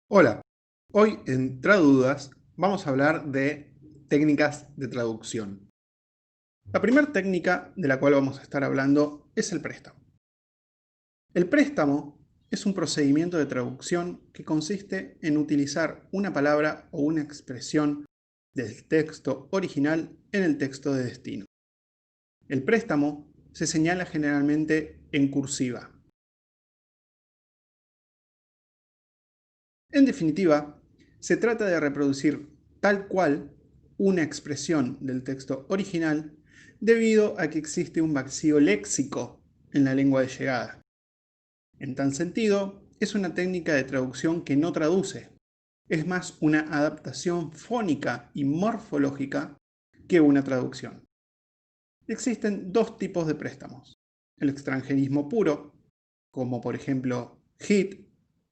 Hola, hoy en Tradudas vamos a hablar de técnicas de traducción. La primera técnica de la cual vamos a estar hablando es el préstamo. El préstamo es un procedimiento de traducción que consiste en utilizar una palabra o una expresión del texto original en el texto de destino. El préstamo se señala generalmente en cursiva. En definitiva, se trata de reproducir tal cual una expresión del texto original debido a que existe un vacío léxico en la lengua de llegada. En tal sentido, es una técnica de traducción que no traduce, es más una adaptación fónica y morfológica que una traducción. Existen dos tipos de préstamos: el extranjerismo puro, como por ejemplo hit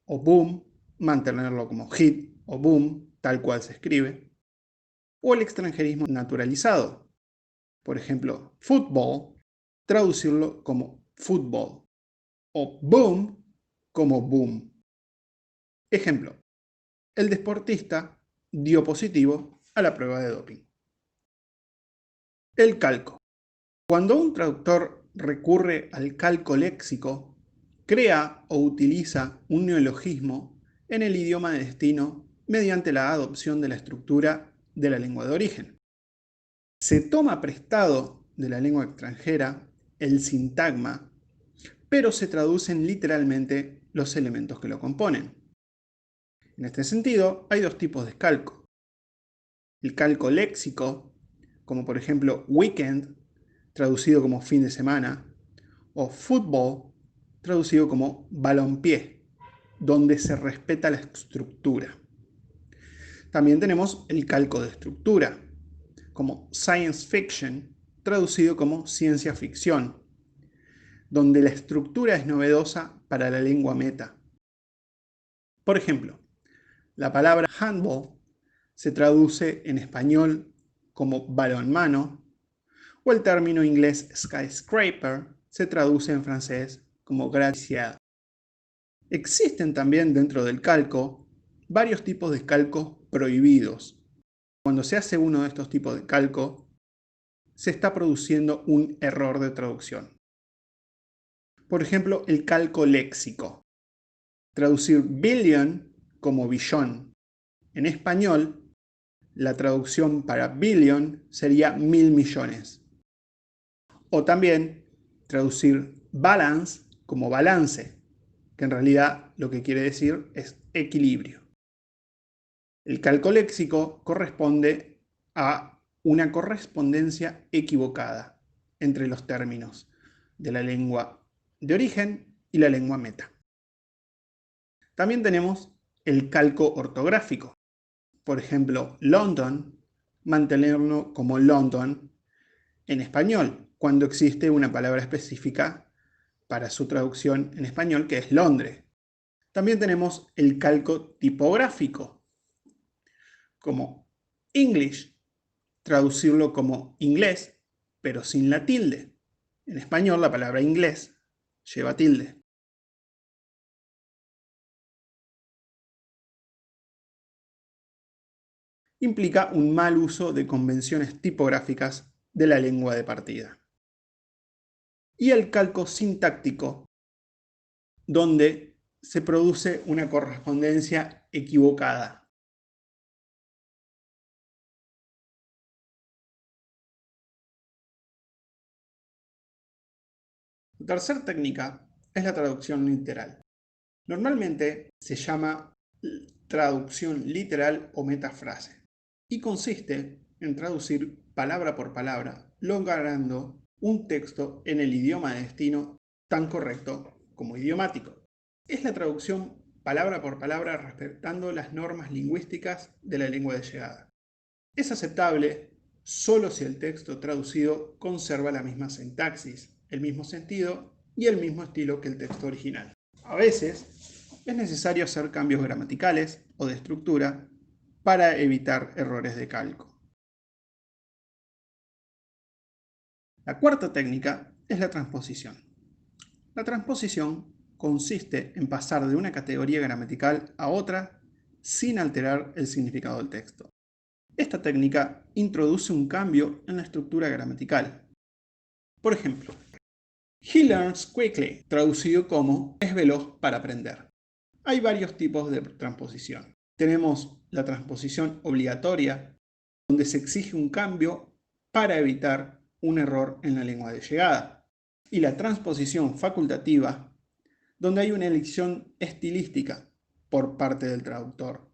o boom, mantenerlo como hit o boom, tal cual se escribe, o el extranjerismo naturalizado, por ejemplo football, traducirlo como fútbol, o boom como boom. Ejemplo: el deportista dio positivo a la prueba de doping. El calco. Cuando un traductor recurre al calco léxico, crea o utiliza un neologismo en el idioma de destino mediante la adopción de la estructura de la lengua de origen. Se toma prestado de la lengua extranjera el sintagma, pero se traducen literalmente los elementos que lo componen. En este sentido, hay dos tipos de calco: el calco léxico, como por ejemplo weekend, traducido como fin de semana, o football, traducido como balompié, donde se respeta la estructura. También tenemos el calco de estructura, como science fiction, traducido como ciencia ficción, donde la estructura es novedosa para la lengua meta. Por ejemplo, la palabra handball se traduce en español como balonmano, o el término inglés skyscraper se traduce en francés como gratte-ciel. Existen también dentro del calco varios tipos de calcos prohibidos. Cuando se hace uno de estos tipos de calco, se está produciendo un error de traducción. Por ejemplo, el calco léxico. Traducir billion como billón. En español, la traducción para billion sería 1000 millones. O también traducir balance como balance, que en realidad lo que quiere decir es equilibrio. El calco léxico corresponde a una correspondencia equivocada entre los términos de la lengua de origen y la lengua meta. También tenemos el calco ortográfico. Por ejemplo, London, mantenerlo como London en español, cuando existe una palabra específica para su traducción en español, que es Londres. También tenemos el calco tipográfico, como English, traducirlo como inglés, pero sin la tilde. En español, la palabra inglés lleva tilde. Implica un mal uso de convenciones tipográficas de la lengua de partida. Y el calco sintáctico, donde se produce una correspondencia equivocada. La tercera técnica es la traducción literal. Normalmente se llama traducción literal o metafrase y consiste en traducir palabra por palabra, logrando un texto en el idioma de destino tan correcto como idiomático. Es la traducción palabra por palabra respetando las normas lingüísticas de la lengua de llegada. Es aceptable solo si el texto traducido conserva la misma sintaxis, el mismo sentido y el mismo estilo que el texto original. A veces es necesario hacer cambios gramaticales o de estructura para evitar errores de calco. La cuarta técnica es la transposición. La transposición consiste en pasar de una categoría gramatical a otra sin alterar el significado del texto. Esta técnica introduce un cambio en la estructura gramatical. Por ejemplo, he learns quickly, traducido como es veloz para aprender. Hay varios tipos de transposición. Tenemos la transposición obligatoria, donde se exige un cambio para evitar un error en la lengua de llegada. Y la transposición facultativa, donde hay una elección estilística por parte del traductor.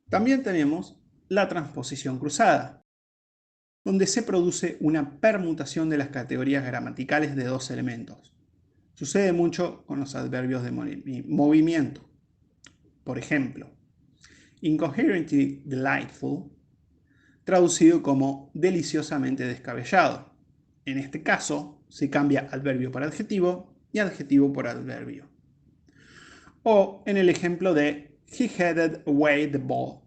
También tenemos la transposición cruzada, donde se produce una permutación de las categorías gramaticales de dos elementos. Sucede mucho con los adverbios de movimiento. Por ejemplo, incoherently delightful, traducido como deliciosamente descabellado. En este caso, se cambia adverbio por adjetivo y adjetivo por adverbio. O en el ejemplo de he headed away the ball.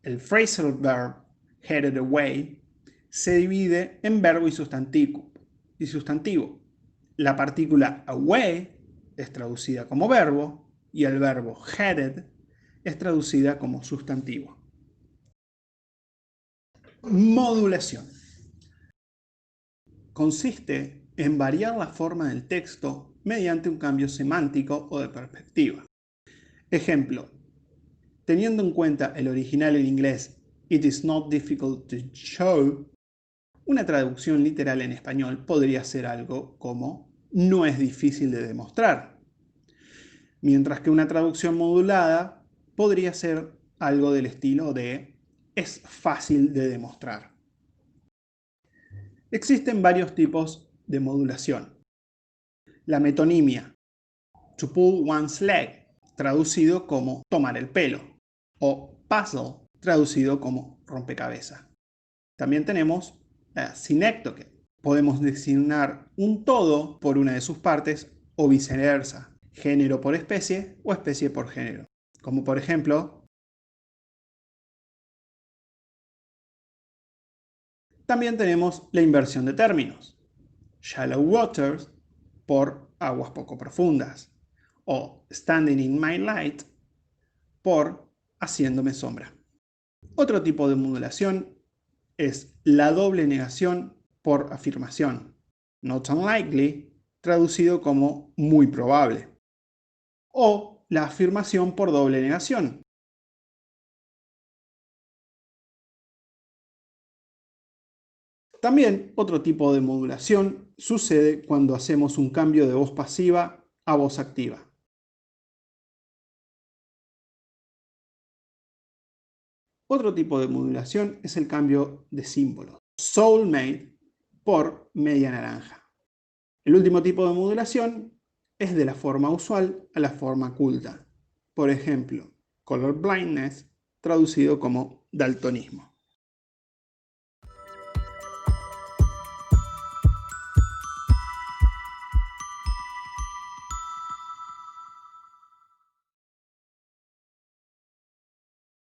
El phrasal verb headed away se divide en verbo y sustantivo. La partícula away es traducida como verbo y el verbo headed es traducida como sustantivo. Modulación. Consiste en variar la forma del texto mediante un cambio semántico o de perspectiva. Ejemplo, teniendo en cuenta el original en inglés "It is not difficult to show", una traducción literal en español podría ser algo como "no es difícil de demostrar", mientras que una traducción modulada podría ser algo del estilo de "es fácil de demostrar". Existen varios tipos de modulación. La metonimia, to pull one's leg, traducido como tomar el pelo, o puzzle, traducido como rompecabezas. También tenemos la sinécdoque. Podemos designar un todo por una de sus partes o viceversa, género por especie o especie por género. Como por ejemplo, también tenemos la inversión de términos. Shallow waters por aguas poco profundas. O standing in my light por haciéndome sombra. Otro tipo de modulación es la doble negación por afirmación. Not unlikely, traducido como muy probable. O la afirmación por doble negación. También otro tipo de modulación sucede cuando hacemos un cambio de voz pasiva a voz activa. Otro tipo de modulación es el cambio de símbolo. Soulmate por media naranja. El último tipo de modulación es de la forma usual a la forma culta. Por ejemplo, color blindness, traducido como daltonismo.